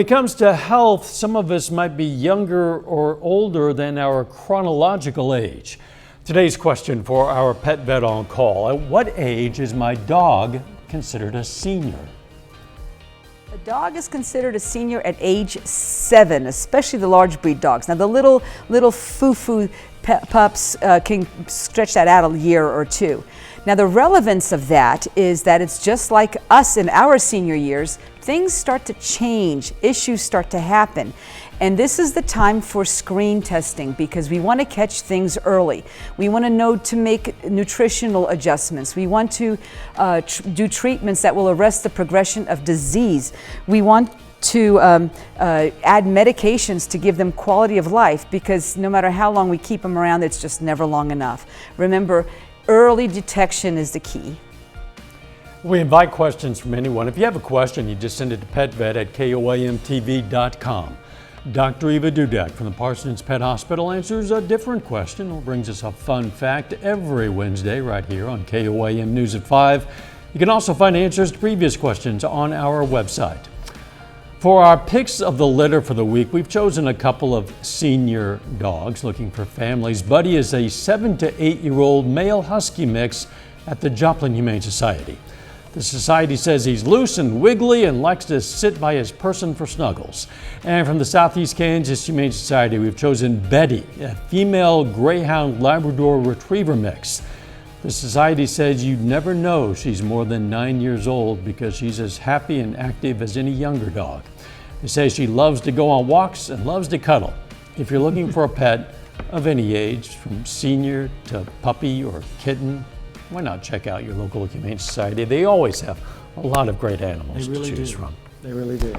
When it comes to health, some of us might be younger or older than our chronological age. Today's question for our pet vet on call: at what age is my dog considered a senior? A dog is considered a senior at age 7, especially the large breed dogs. Now the little foo-foo pups can stretch that out a year or two. Now the relevance of that is that it's just like us in our senior years, things start to change, issues start to happen. And this is the time for screen testing because we want to catch things early. We want to know to make nutritional adjustments. We want to do treatments that will arrest the progression of disease. We want to add medications to give them quality of life because no matter how long we keep them around, it's just never long enough. Remember, early detection is the key. We invite questions from anyone. If you have a question, you just send it to petvet@koamtv.com. Dr. Eva Dudek from the Parsons Pet Hospital answers a different question or brings us a fun fact every Wednesday right here on KOAM News at 5. You can also find answers to previous questions on our website. For our picks of the litter for the week, we've chosen a couple of senior dogs looking for families. Buddy is a 7 to 8-year-old male husky mix at the Joplin Humane Society. The society says he's loose and wiggly and likes to sit by his person for snuggles. And from the Southeast Kansas Humane Society, we've chosen Betty, a female Greyhound Labrador Retriever mix. The society says you'd never know she's more than 9 years old because she's as happy and active as any younger dog. They say she loves to go on walks and loves to cuddle. If you're looking for a pet of any age, from senior to puppy or kitten, why not check out your local Humane Society? They always have a lot of great animals to choose from. They really do.